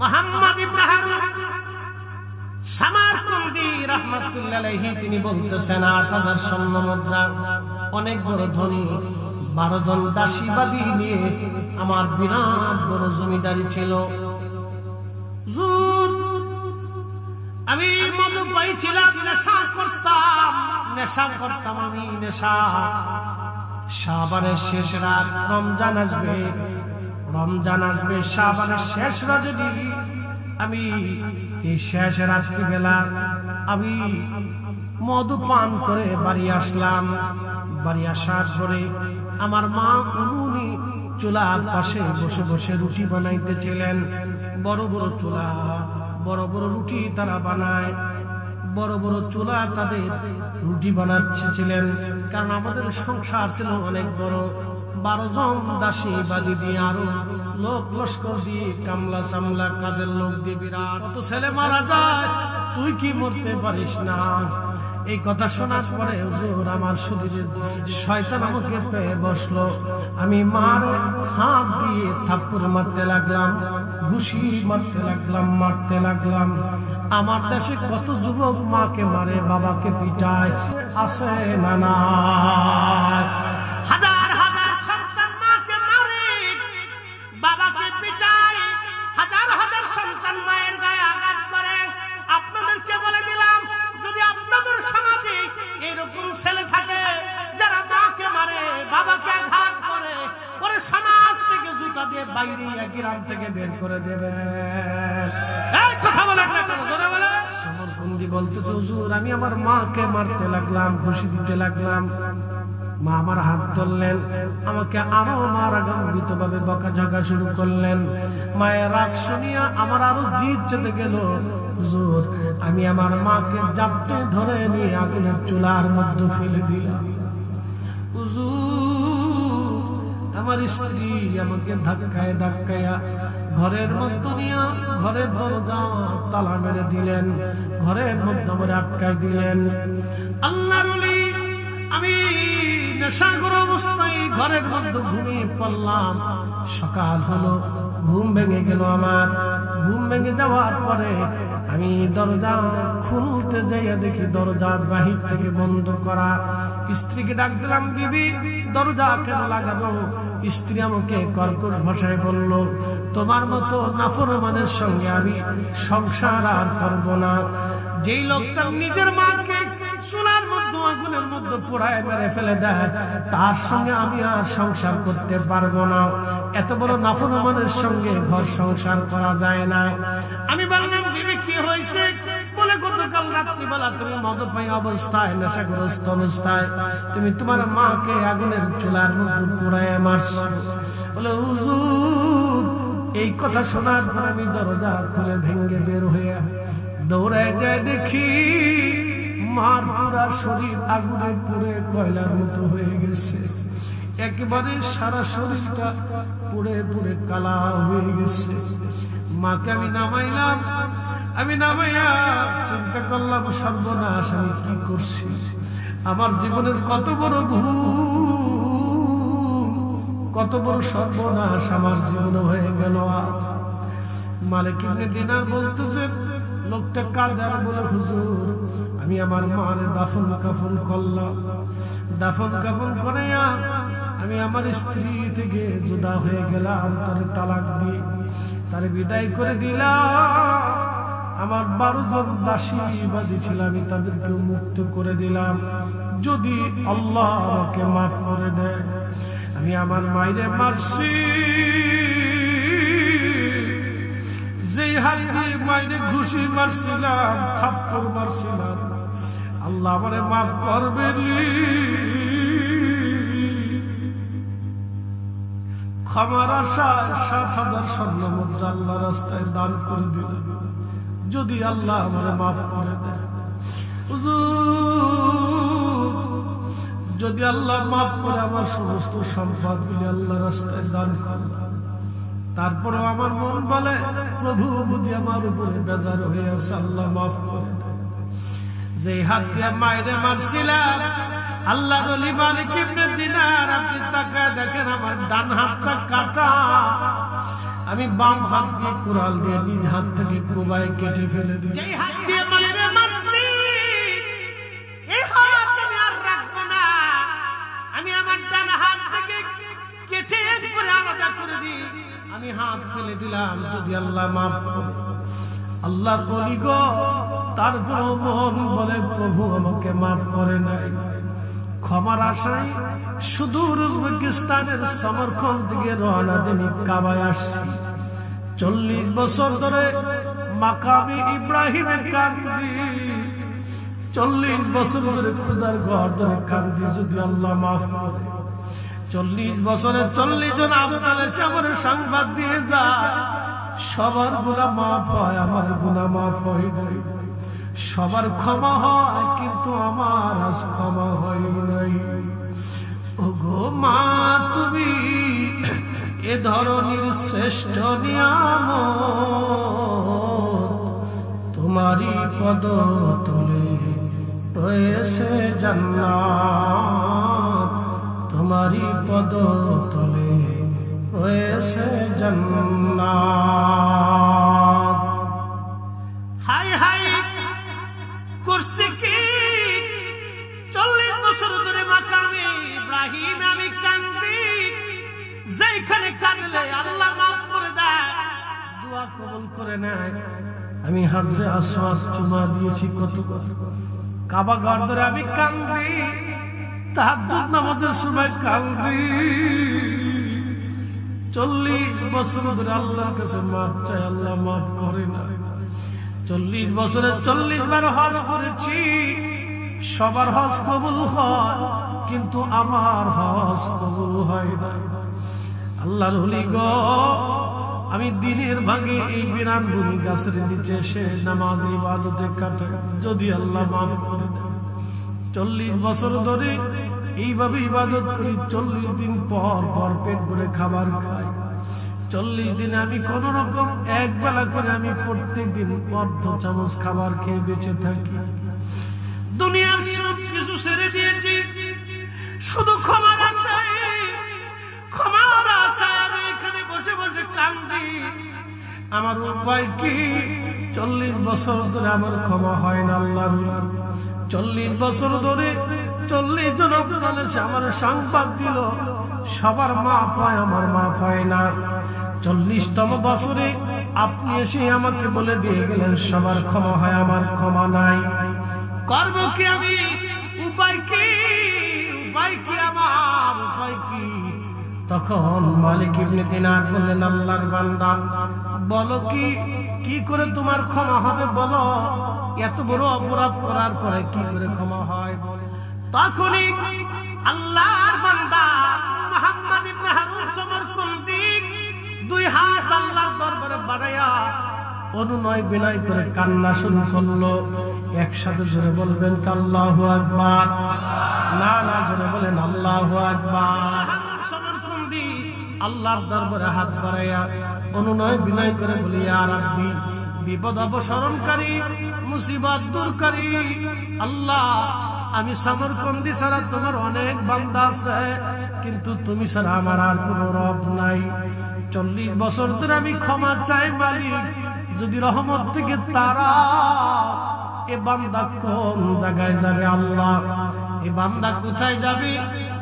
মুহাম্মদ ইবনে হারুন সামারকন্দি রাহমাতুল্লাহ আলাইহি তিনি বলতেছেন ৮০০০ স্বর্ণ মুদ্রা, অনেক বড় ধনী, ১২ জন দাসীবাদী নিয়ে আমার বিরাট বড় জমিদারি ছিল। হুজুর আমি মধু পাইছিলাম, নেশা করতাম আমি নেশা। শাবানের শেষ রাত, রমজান আসবে শাবানের শেষ রজনী, আমি এই শেষ রাত্রি বেলা আমি মধু পান করে বাড়ি আসলাম। বাড়ি আসার পরে আমার মা উনুনি চুলার পাশে বসে বসে রুটি বানাইতেছিলেন। বড় বড় চুলা, বড় বড় রুটি তারা বানায়, বড় বড় চুলা তাদের রুটি বানাচ্ছিলেন। কারণ আমাদের সংসার ছিল অনেক বড়, ১২ জন দাসী বাদী দিয়ে আরো লোক লস্কর দিয়ে কামলা সামলা কাজের লোক দিয়ে বিরাট কত ছেলে মারা যায়, তুই কি মরতে পারিস না? এই কথা শোনার পরে হুজুর আমার শরীরে শয়তান আমাকে পেয়ে বসলো। আমি মারে হাত দিয়ে থাপ্পড় মারতে লাগলাম, ঘুষি মারতে লাগলাম। আমার দেশে কত যুবক মাকে মারে, বাবাকে পিটায়, আছে না না? হাজার হাজার সন্তান মাকে মারে, বাবাকে পিটায়, হাজার হাজার সন্তান মায়ের গায়ে আঘাত করে। আপনাদেরকে বলে দিলাম, যদি আপনাদের সমাজে এরকম ছেলে থাকে যারা মাকে মারে, বাবাকে আঘাত করে, ওরে সমাজ থেকে জুতা দিয়ে বাইরে গ্রাম থেকে বের করে দেবে। কথা বলেন না কেন? জোরে বলে। সামারকন্দি বলতেছে, হুজুর আমি আমার মাকে মারতে লাগলাম, ঘুষি দিতে লাগলাম। মা আমার হাত ধরলেন, আমাকে আরো মারাগান্বিত ভাবে বকাঝকা শুরু করলেন। মায়ের রাগ শুনিয়া আমার আরো জিদ চেতে গেল। হুজুর আমি আমার মাকে জাপটে ধরে নিয়ে আগুনের চুলার মধ্যে ফেলে দিলাম। হুজুর আমার স্ত্রী আমাকে ধাক্কায়া ঘরের মধ্যে নিয়ে ঘরের দরজা তালা মেরে দিলেন, ঘরের মধ্যে আমার আটকায় দিলেন। আল্লাহর ওলি আমি নেশাগ্র অবস্থায় ঘরের মধ্যে ঘুমিয়ে পড়লাম। সকাল হলো, ঘুম ভেঙে গেল আমার। ঘুম ভেঙে যাওয়ার পরে আমি দরজা খুলতে যাইয়া দেখি দরজা বাহির থেকে বন্ধ করা। স্ত্রীকে ডাক দিলাম, বিবি দরজা কেন লাগানো? স্ত্রী আমাকে কর্কশ ভাষায় বলল, তোমার মতো নাফরমানের সঙ্গে আমি সংসার আর করবো না। যেই লোকটা নিজের মাকে চুলার মধ্যে আগুনের মধ্যে পোড়ায় মেরে ফেলে দেয়, তার সঙ্গে আমি আর সংসার করতে পারবো না। এত বড় নাফরমানের সঙ্গে ঘর সংসার করা যায় না। আমি বললাম, বিবি কি হয়েছে? বলে, গতকাল রাত্রিবেলা তুমি মদ্যপায়ী অবস্থায়, নেশাগ্রস্ত অবস্থায় তুমি তোমার মাকে আগুনের চুলার মধ্যে পোড়ায় মারছো। বলে, হুজুর এই কথা শোনার পর আমি দরজা খুলে ভেঙ্গে বের হয়ে দৌড়ায় যায়, দেখি মার পুরা শরীর আগুনে পুড়ে কয়লার মতো হয়ে গেছে। একেবারে সারা শরীরটা পুড়ে পুড়ে কালা হয়ে গেছে। মাকে আমি নামাইলাম, আমি নামাইয়া চিন্তা করলাম, সর্বনাশ আমি কি করছি? আমার জীবনের কত বড় ভুল, কত বড় সর্বনাশ আমার জীবনে হয়ে গেল। মালিক ইবনে দিনার বলতেছেন, লোকটা কাঁদে আর বলে, হুজুর আমি আমার মার দাফন কাফন করলাম। দাফন কাফন করে আমি আমার স্ত্রী থেকে জুদা হয়ে গেলাম, তারে তালাক দিয়ে তারে বিদায় করে দিলাম। আমার 12 জন দাসীবাদী ছিল, আমি তাদেরকে মুক্ত করে দিলাম। যদি আল্লাহ আমাকে মাফ করে দেয়, আমি আমার মায়েরে মারছি, যেই হাত দিয়ে মায়েরে ঘুষি মারছিলাম, থাপ্পড় মারছিলাম, আল্লাহ আমারে মাফ করবে। ক্ষমার আশায় ৭,০০০ স্বর্ণ মুদ্রা আল্লাহ রাস্তায় দান করে দিলাম, যদি আল্লাহ আমারে মাফ করে দেয়। হুজুর যদি আল্লাহ মাফ করে আমার সমস্ত সম্পদ গুলি আল্লাহ রাস্তায় দান করে। তারপরে আমার মন বলে, প্রভু বুঝি আমার উপরে বেজার হয়ে আছে, আল্লাহ মাফ করে দেয়। যে হাত দিয়ে মায়েরে মারছিলাম, আল্লাহর ওলি মালিক ইবনে দিনার, আপনি তাকায় দেখেন আমার ডান হাতটা কাটা, আমি বাম হাত দিয়ে কুড়াল দিয়ে নিজ হাত থেকে কোবাই কেটে ফেলে দিই। যেই হাত দিয়ে মায়ের মারছি এই হাত আমি আর রাখবো না, আমি আমার ডান হাত থেকে কেটে একবারে আলাদা করে দিই। আমি হাত ফেলে দিলাম, যদি আল্লাহ মাফ করে। আল্লাহর ওলি গো, তারপর মন বলে প্রভু আমাকে মাফ করে নাই। ক্ষমার আশায় সুদূর উজবেকিস্তানের সমরখন্দ থেকে রওনা দিয়ে কাবায় আসছি। 40 বছর ধরে মাকামে ইব্রাহিমে কান্দি, 40 বছর ধরে খোদার ঘর ধরে কান্দি, যদি আল্লাহ মাফ করে। 40 বছরে 40 জন আবু তালেব আমার সংবাদ দিয়ে যায়, সবার গুনাহ মাফ হয়, আমার গুনাহ মাফ হয় নাই। সবার ক্ষমা হয়, কিন্তু আমার আজ ক্ষমা হয় নাই। ওগো মা, তুমি এ ধরনের শ্রেষ্ঠ নিয়ামত, তোমারই পদ তলে রয়েছে জান্নাত, তোমারই পদ তলে রয়েছে জান্নাত। হাই হাই করছে কি 40 বছর ধরে মাকামে ইব্রাহিম আমি কান্দি, যেখানে কাঁদলে আল্লাহ মাফ করে দেয়, দোয়া কবুল করে নেয়। আমি হাজরে আসওয়াদ চুমা দিয়েছি কত, কাবা ঘর ধরে আমি কান্দি, তাহাজ্জুদ নামাজের সময় কান্দি। 40 বছর ধরে আল্লাহর কাছে মাফ চাই, আল্লাহ মাফ করে না। 40 বছরে 40 বার হজ করেছি, সবার হজ কবুল হয়, কিন্তু আমার হজ কবুল হয় না। আল্লাহর ওলি গো, আমি দিনের ভাগে এই বিরানবুনি গাছের নিচে এসে নামাজ ইবাদতে কাটাই, যদি আল্লাহ মাফ করে দেয়। 40 বছর ধরে এইভাবে ইবাদত করি, 40 দিন পর পর পেট ভরে খাবার খাই। 40 দিনে আমি কোন রকম এক বেলা করে আমি প্রত্যেক দিন অর্ধ চামচ খাবার খেয়ে বেঁচে থাকি। দুনিয়ার সব কিছু ছেড়ে দিয়েছি, শুধু ক্ষমার আশায়, ক্ষমার আশায় আমি এখানে বসে বসে কান্দি। আমার উপায় কি? 40 বছর ধরে আমার ক্ষমা হয় না। আল্লাহর 40 বছর ধরে 40 জন আবুতালেব আমার সংবাদ দিল, সবার মাফ হয়, আমার মাফ হয় না। 40তম বছরে আপনি এসে আমাকে বলে দিয়ে গেলেন সবার ক্ষমা হয়, আমার ক্ষমা নাই। করব কি আমি? উপায় কি? উপায় কি আমার? উপায় কি? তখন মালিক ইবনে দিনার বললেন, আল্লাহর বান্দা বলো কি করে তোমার ক্ষমা হবে বলো? এত বড় অপরাধ করার পরে কি করে ক্ষমা হয়? তখনই আল্লাহর বান্দা মুহাম্মদ ইবনে হারুন সমরকন্দি 2 হাত আল্লাহর দরবারে বাড়ায়া অনুনয় বিনয় করে কান্না শুরু করলো। একসাথে জোরে বলবেন আল্লাহু আকবার। না না, জোরে বলেন আল্লাহু আকবার। সমরকন্দি আল্লাহর দরবারে হাত বাড়ায়া অনুনয় বিনয় করে বলি, ইয়া রাব্বি, বিপদ অপসারণকারী, মুসিবত দূরকারী আল্লাহ, আমি সমরকন্দি ছাড়া তোমার অনেক বান্দা আছে, কিন্তু তুমি ছাড়া আমার আর কোনো রব নাই। 40 বছর ধরে আমি ক্ষমা চাই মালিক, যদি রহমত থেকে তারা এ বান্দা কোন জায়গায় যাবে আল্লাহ? এ বান্দা কোথায় যাবে?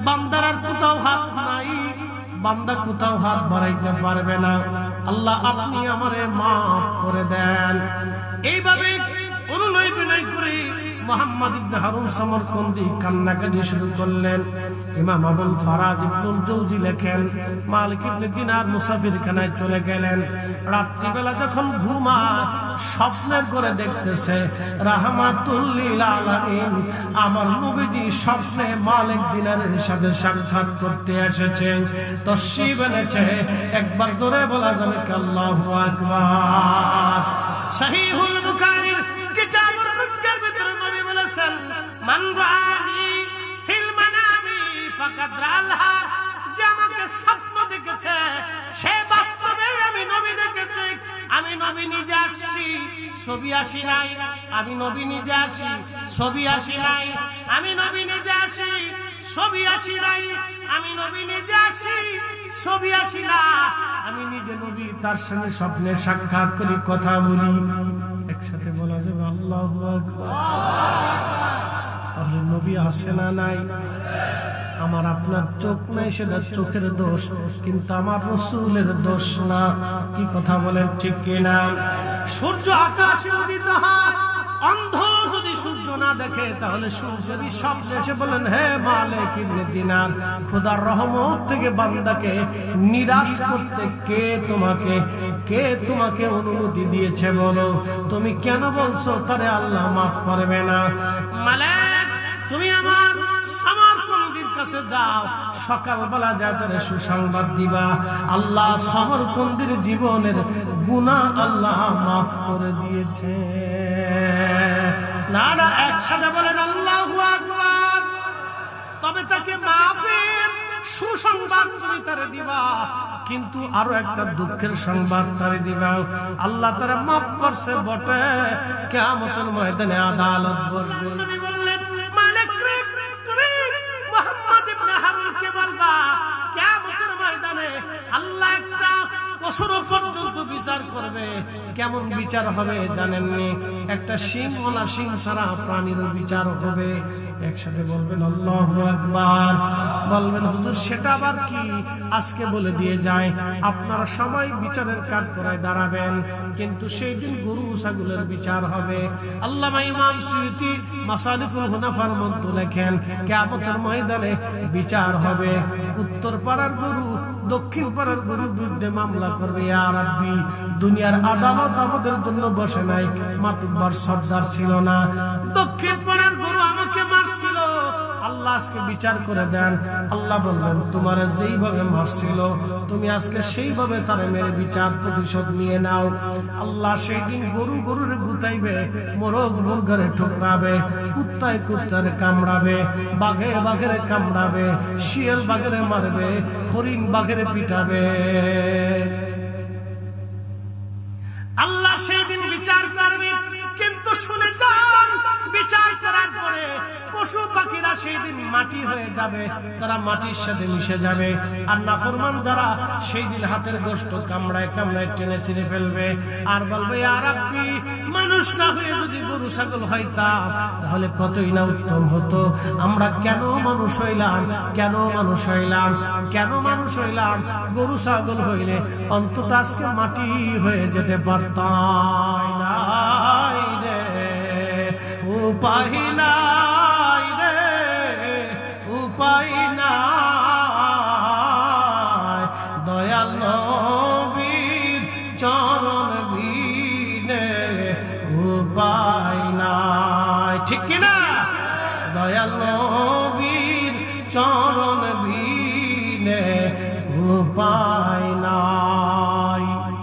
বান্দার আর কোথাও হাত নাই, বান্দা কোথাও হাত বাড়াইতে পারবে না। আল্লাহ আপনি আমারে মাফ করে দেন। এইভাবে অনুনয় বিনয় করে মুহাম্মদ ইবনে হারুন সমরকন্দি কান্নাকাটি শুরু করলেন। ইমাম আবুল ফারাজ ইবনুল জৌজি লেখেন, মালিক ইবনে দিনার মুসাফিরখানায় চলে গেলেন। রাত্রিবেলা যখন ঘুমায়, স্বপ্নের করে দেখতেছে রাহমাতুল লিল আলামিন আমার নবীজি স্বপ্নে মালিক দিনারের সাথে সাক্ষাৎ করতে এসেছেন, তশরিফ এনেছে। একবার জোরে বলা যাবে আল্লাহু আকবার। সহিহুল বুখারীর কিতাবুর মুনকার ভিতরে নবী বলেছেন, মান রাআনি ফিল মানামি ফাকাদ রাআলহা, যে আমাকে স্বপ্ন দেখেছে, সে বাস্তবে আমি নবী দেখেছি। আমি নবী নিজে আসছি, ছবি আসি নাই। আমি নবী নিজে আসি, ছবি আসি নাই। আমি নবী নিজে আসি, ছবি আসি নাই। আমি নবী নিজে আসি, ছবি আসি না। আমি নিজে নবী, তার সঙ্গে স্বপ্নে সাক্ষাৎ করি, কথা বলি। একসাথে বলা যাবে আল্লাহু আকবার। তাহলে নবী আসে না নাই? আমার আপনার চোখ নাই, সেটা চোখের দোষ, কিন্তু আমার রাসূলের দোষ না। কি কথা বলেন, ঠিক কিনা? সূর্য আকাশে উদিত হয়, অন্ধ যদি সূর্য না দেখে তাহলে সূর্যেরই স্বপ্নে এসে বলেন, হে মালিক ইবনে দিনার, খোদার রহমত থেকে বান্দাকে নিরাশ করতে কে তোমাকে অনুমতি দিয়েছে বলো? তুমি কেন বলছো তারে আল্লাহ মাফ করবে না? মালিক, তুমি আমার সমরকন্দির কাছে যাও, সকালবেলা যা তারে সুসংবাদ দিবা, আল্লাহ সমরকন্দির জীবনের গুনাহ আল্লাহ মাফ করে দিয়েছে। না না, একসাথে বলেন আল্লাহু আকবার। তবে তাকে মাফের সুসংবাদ তুমি তারে দিবা, কিন্তু আরো একটা দুঃখের সংবাদ তারে দিবা, আল্লাহ তারে মাফ করছে বটে, কিয়ামতের ময়দানে আদালত বসবে। নবী বললেন, মালিক রে, তুমি মুহাম্মদ ইবনে হারুনকে বলবা, কিয়ামতের ময়দানে আল্লাহ একটা পশুর পর্যন্ত বিচার করবে। কেমন বিচার হবে জানেননি? একটা সিংওয়ালা সিং ছাড়া প্রাণীর বিচার হবে। একসাথে বলবেন আল্লাহু আকবার। বলবেন হুজুর সেটা আবার কি? আজকে বলে দিয়ে যায়, আপনারা সবাই বিচারের কাঠগড়ায় দাঁড়াবেন, কিন্তু সেই দিন গরু ছাগলের বিচার হবে। আল্লামা ইমাম সুয়ুতী মাসালিকুল হুনাফার মধ্যে লেখেন, কিয়ামতের ময়দানে বিচার হবে। উত্তর পাড়ার গরু দক্ষিণ পাড়ার গরুর বিরুদ্ধে মামলা করবে, ইয়া রাব্বি, দুনিয়ার আদালত আমাদের জন্য বসে নাই, মাতব্বর সর্দার ছিল না, দক্ষিণ পাড়ার গরু আমাকে মারছিল, আল্লাহ আজকে বিচার করে দেন। আল্লাহ বলবেন, তোমার যেইভাবে মারছিল তুমি আজকে সেইভাবে তারে মেরে বিচার প্রতিশোধ নিয়ে নাও। আল্লাহ সেই দিন গরুর গুতাইবে, মোরগ মুরগারে ঠুকরাবে, কুত্তায় কুত্তারে কামড়াবে, বাঘের কামড়াবে, শিয়াল বাঘেরে মারবে, হরিণ বাঘেরে পিটাবে। আল্লাহ সেই দিন বিচার করবে, কিন্তু শুনে যান, বিচার করার পরে পশু পাখিরা সেই দিন মাটি হয়ে যাবে, তারা মাটির সাথে মিশে যাবে। আর নাফরমান যারা সেই দিন হাতের গোশত কামড়ায় টেনে ছিঁড়ে ফেলবে, আর বলবে, ইয়া রাব্বি, মানুষ না হয়ে যদি গরু ছাগল হইতাম তাহলে কতই না উত্তম হতো। আমরা কেন মানুষ হইলাম? গরু ছাগল হইলে অন্তত আজকে মাটি হয়ে যেতে পারতাম। নাই রে উপায় নাই রে, উপায় নাই, দয়াল নবীর চরণ বিনে উপায় নাই। ঠিক কিনা? দয়াল নবীর চরণ বিনে উপায় নাই।